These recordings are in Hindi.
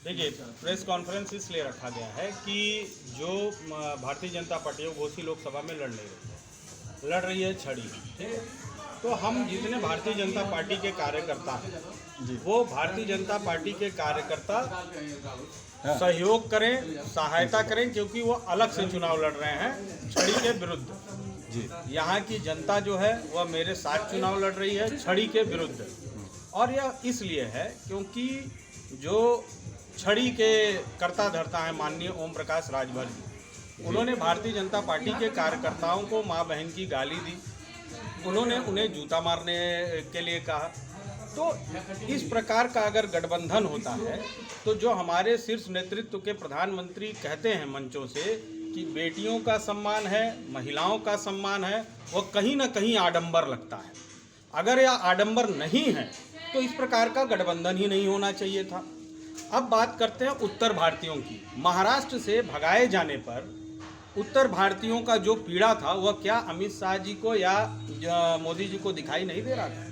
देखिए, प्रेस कॉन्फ्रेंस इसलिए रखा गया है कि जो भारतीय जनता पार्टी है वो घोसी लोकसभा में लड़ नहीं रही है, लड़ रही है छड़ी। ठीक है, तो हम जितने भारतीय जनता पार्टी के कार्यकर्ता हैं वो भारतीय जनता पार्टी के कार्यकर्ता सहयोग करें, सहायता करें, क्योंकि वो अलग से चुनाव लड़ रहे हैं छड़ी के विरुद्ध। जी, यहाँ की जनता जो है वह मेरे साथ चुनाव लड़ रही है छड़ी के विरुद्ध, और यह इसलिए है क्योंकि जो छड़ी के कर्ता धर्ता है माननीय ओम प्रकाश राजभर जी, उन्होंने भारतीय जनता पार्टी के कार्यकर्ताओं को माँ बहन की गाली दी, उन्होंने उन्हें जूता मारने के लिए कहा। तो इस प्रकार का अगर गठबंधन होता है तो जो हमारे शीर्ष नेतृत्व के प्रधानमंत्री कहते हैं मंचों से कि बेटियों का सम्मान है, महिलाओं का सम्मान है, वो कहीं ना कहीं आडंबर लगता है। अगर यह आडंबर नहीं है तो इस प्रकार का गठबंधन ही नहीं होना चाहिए था। अब बात करते हैं उत्तर भारतीयों की। महाराष्ट्र से भगाए जाने पर उत्तर भारतीयों का जो पीड़ा था वह क्या अमित शाह जी को या मोदी जी को दिखाई नहीं दे रहा था?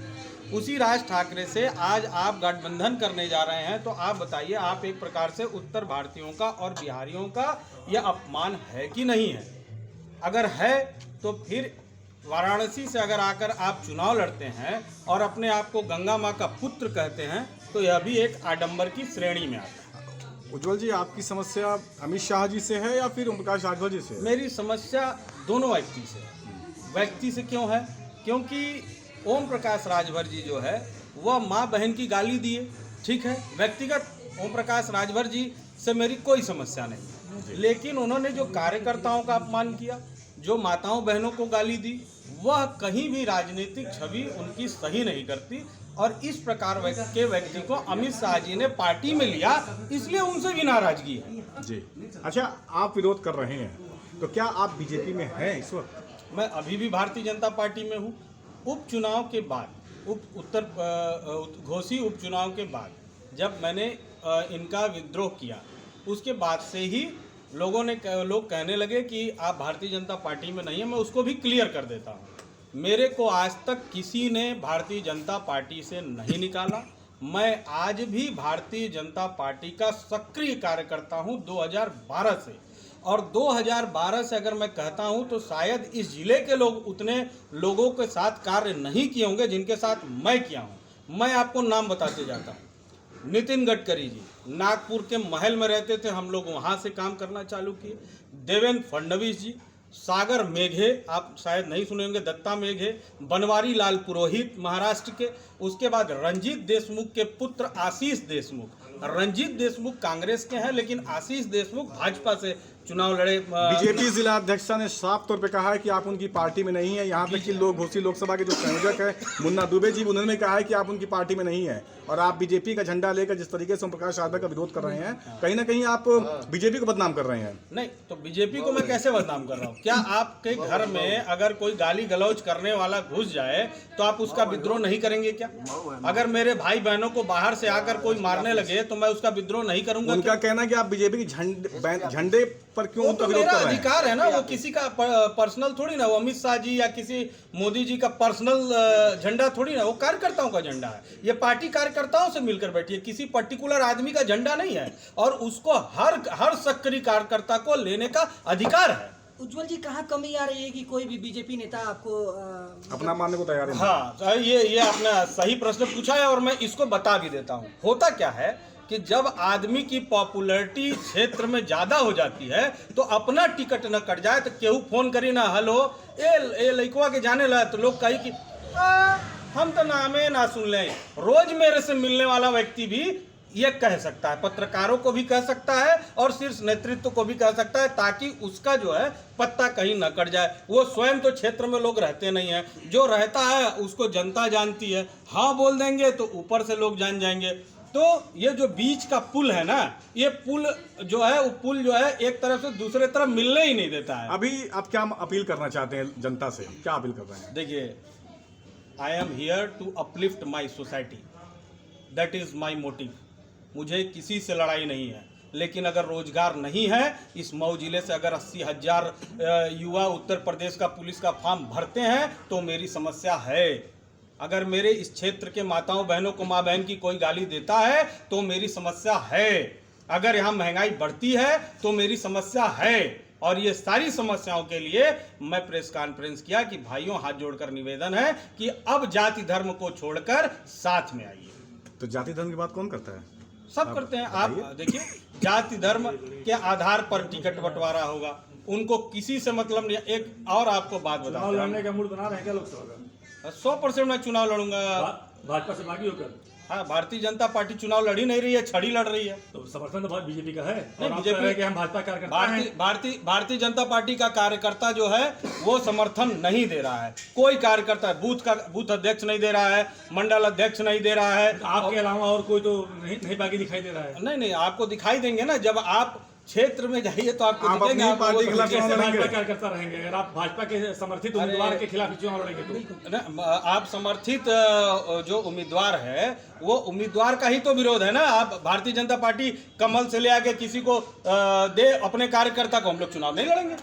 उसी राज ठाकरे से आज आप गठबंधन करने जा रहे हैं, तो आप बताइए, आप एक प्रकार से उत्तर भारतीयों का और बिहारियों का यह अपमान है कि नहीं है? अगर है तो फिर वाराणसी से अगर आकर आप चुनाव लड़ते हैं और अपने आप को गंगा माँ का पुत्र कहते हैं तो यह भी एक आडंबर की श्रेणी में आता है। उज्ज्वल जी, आपकी समस्या अमित शाह जी से है या फिर ओम प्रकाश राजभर जी से? मेरी समस्या दोनों व्यक्ति से है। व्यक्ति से क्यों है? क्योंकि ओम प्रकाश राजभर जी जो है वह माँ बहन की गाली दिए, ठीक है, व्यक्तिगत ओम प्रकाश राजभर जी से मेरी कोई समस्या नहीं, लेकिन उन्होंने जो कार्यकर्ताओं का अपमान किया, जो माताओं बहनों को गाली दी, वह कहीं भी राजनीतिक छवि उनकी सही नहीं करती, और इस प्रकार के व्यक्ति को अमित शाह जी ने पार्टी में लिया, इसलिए उनसे भी नाराजगी है। जी, अच्छा, आप विरोध कर रहे हैं तो क्या आप बीजेपी में हैं इस वक्त? मैं अभी भी भारतीय जनता पार्टी में हूँ। उपचुनाव के बाद, घोसी उपचुनाव के बाद जब मैंने इनका विद्रोह किया, उसके बाद से ही लोग कहने लगे कि आप भारतीय जनता पार्टी में नहीं है। मैं उसको भी क्लियर कर देता हूँ, मेरे को आज तक किसी ने भारतीय जनता पार्टी से नहीं निकाला। मैं आज भी भारतीय जनता पार्टी का सक्रिय कार्यकर्ता हूँ 2012 से, और 2012 से अगर मैं कहता हूं तो शायद इस जिले के लोग उतने लोगों के साथ कार्य नहीं किए होंगे जिनके साथ मैं किया हूं। मैं आपको नाम बताते जाता हूं। नितिन गडकरी जी नागपुर के महल में रहते थे, हम लोग वहां से काम करना चालू किए। देवेंद्र फडणवीस जी, सागर मेघे, आप शायद नहीं सुने होंगे, दत्ता मेघे, बनवारी लाल पुरोहित महाराष्ट्र के, उसके बाद रंजीत देशमुख के पुत्र आशीष देशमुख। रंजीत देशमुख कांग्रेस के हैं, लेकिन आशीष देशमुख भाजपा से चुनाव लड़े। बीजेपी जिला अध्यक्ष ने साफ तौर पे कहा है कि आप उनकी पार्टी में नहीं है। यहाँ तक कि लोग घोसी लोकसभा के जो संयोजक है मुन्ना दुबे जी, उन्होंने कहा है कि आप उनकी पार्टी में नहीं है, और आप बीजेपी का झंडा लेकर जिस तरीके से ओम प्रकाश राजभर का विरोध कर रहे हैं, कहीं ना कहीं आप बीजेपी को बदनाम कर रहे हैं। नहीं तो बीजेपी को मैं कैसे बदनाम कर रहा हूँ? क्या आपके घर में अगर कोई गाली गलौज करने वाला घुस जाए तो आप उसका विद्रोह नहीं करेंगे क्या? अगर मेरे भाई बहनों को बाहर से आकर कोई मारने लगे तो मैं उसका विद्रोह नहीं करूंगा? उनका कहना है कि आप बीजेपी के झंडे पर क्यों उनका विरोध कर रहे हैं? अधिकार है ना, वो किसी का पर्सनल थोड़ी ना, वो अमित शाह जी या किसी मोदी जी का पर्सनल झंडा थोड़ी ना, वो कार्यकर्ताओं का झंडा है। ये पार्टी कार्यकर्ताओं से मिलकर बैठी है, किसी पर्टिकुलर आदमी का झंडा नहीं है, और उसको हर सक्रिय कार्यकर्ता को लेने का अधिकार है। उज्ज्वल जी, कहाँ कमी आ रही है कि कोई भी बीजेपी नेता आपको अपना मानने को तैयार है? हाँ, ये आपने सही प्रश्न पूछा है, और मैं इसको बता भी देता हूँ। होता क्या है कि जब आदमी की पॉपुलैरिटी क्षेत्र में ज्यादा हो जाती है तो अपना टिकट न कट जाए तो केहू फोन करी ना, हेलो ए लइकवा के जाने लगा, तो लोग कही कि हम तो नामे ना सुन लें। रोज मेरे से मिलने वाला व्यक्ति भी ये कह सकता है, पत्रकारों को भी कह सकता है और शीर्ष नेतृत्व को भी कह सकता है, ताकि उसका जो है पत्ता कहीं न कट जाए। वो स्वयं तो क्षेत्र में लोग रहते नहीं हैं, जो रहता है उसको जनता जानती है। हाँ बोल देंगे तो ऊपर से लोग जान जाएंगे। तो ये जो बीच का पुल है ना, ये पुल जो है, वो पुल जो है एक तरफ से दूसरे तरफ मिलने ही नहीं देता है। अभी आप क्या अपील करना चाहते हैं जनता से, क्या अपील कर रहे हैं? देखिए, I am here to uplift my society, that is my motive. मुझे किसी से लड़ाई नहीं है, लेकिन अगर रोजगार नहीं है, इस मऊ जिले से अगर 80,000 युवा उत्तर प्रदेश का पुलिस का फॉर्म भरते हैं तो मेरी समस्या है। अगर मेरे इस क्षेत्र के माताओं बहनों को माँ बहन की कोई गाली देता है तो मेरी समस्या है। अगर यहाँ महंगाई बढ़ती है तो मेरी समस्या है, और ये सारी समस्याओं के लिए मैं प्रेस कॉन्फ्रेंस किया कि भाइयों हाथ जोड़कर निवेदन है कि अब जाति धर्म को छोड़कर साथ में आइए। तो जाति धर्म की बात कौन करता है? सब करते हैं। आप देखिए, जाति धर्म के आधार पर टिकट बंटवारा होगा, उनको किसी से मतलब नहीं। एक और आपको बात बता, चुनाव लड़ने का मूड बना रहे हैं क्या लोकसभा का? 100% मैं चुनाव लड़ूंगा। भाजपा से बागी होकर? हाँ, भारतीय जनता पार्टी चुनाव लड़ी नहीं रही है, छड़ी लड़ रही है। तो समर्थन तो बीजेपी का है, नहीं, और आप बीजेपी कह रहे हैं कि हम भाजपा कार्यकर्ता हैं। भारतीय जनता पार्टी का कार्यकर्ता जो है वो समर्थन नहीं दे रहा है। कोई कार्यकर्ता बूथ अध्यक्ष नहीं दे रहा है, मंडल अध्यक्ष नहीं दे रहा है। आपके अलावा और कोई तो नहीं बागी दिखाई दे रहा है। नहीं, आपको दिखाई देंगे ना, जब आप क्षेत्र में जाइए तो आपको आप दिखेंगे। अपनी आप पार्टी के खिलाफ कैसे चुनाव लड़ेंगे? भाजपा कार्यकर्ता रहेंगे अगर आप भाजपा के समर्थित उम्मीदवार के खिलाफ चुनाव लड़ेंगे तो? आप समर्थित जो उम्मीदवार है वो उम्मीदवार का ही तो विरोध है ना। आप भारतीय जनता पार्टी कमल से ले आके किसी को दे अपने कार्यकर्ता को, हम लोग चुनाव नहीं लड़ेंगे।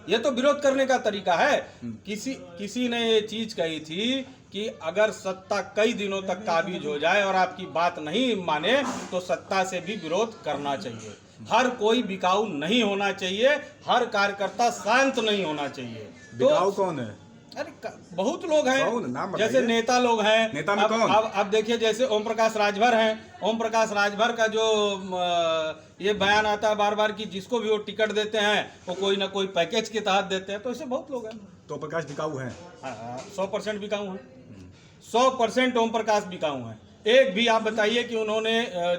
ये तो विरोध करने का तरीका है। किसी ने ये चीज कही थी कि अगर सत्ता कई दिनों तक काबिज हो जाए और आपकी बात नहीं माने तो सत्ता से भी विरोध करना चाहिए। हर कोई बिकाऊ नहीं होना चाहिए, हर कार्यकर्ता शांत नहीं होना चाहिए। बिकाऊ कौन है? अरे बहुत लोग कौन? हैं, नाम बताइए। जैसे नेता लोग हैं। नेता में कौन? अब देखिए, जैसे ओम प्रकाश राजभर हैं। ओम प्रकाश राजभर का जो ये बयान आता है बार बार कि जिसको भी वो टिकट देते हैं वो कोई ना कोई पैकेज के तहत देते हैं, तो ऐसे बहुत लोग हैं। तो प्रकाश बिकाऊ हैं? 100% बिकाऊ हैं, 100% ओम प्रकाश बिकाऊ हैं। एक भी आप बताइए कि उन्होंने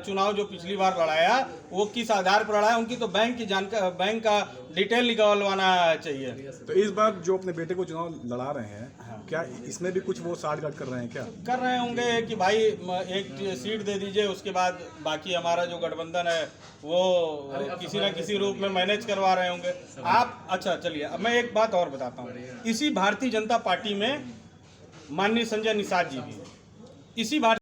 चुनाव जो पिछली बार लड़ाया वो किस आधार पर लड़ाया। उनकी तो बैंक का डिटेल निकलवाना चाहिए। तो इस बार जो अपने बेटे को चुनाव लड़ा रहे हैं, क्या इसमें भी कुछ वो साठगांठ कर रहे हैं क्या? कर रहे होंगे कि भाई एक सीट दे दीजिए, उसके बाद बाकी हमारा जो गठबंधन है वो किसी न किसी रूप में मैनेज करवा रहे होंगे। आप अच्छा चलिए, अब मैं एक बात और बताता हूँ। इसी भारतीय जनता पार्टी में माननीय संजय निषाद जी भी, इसी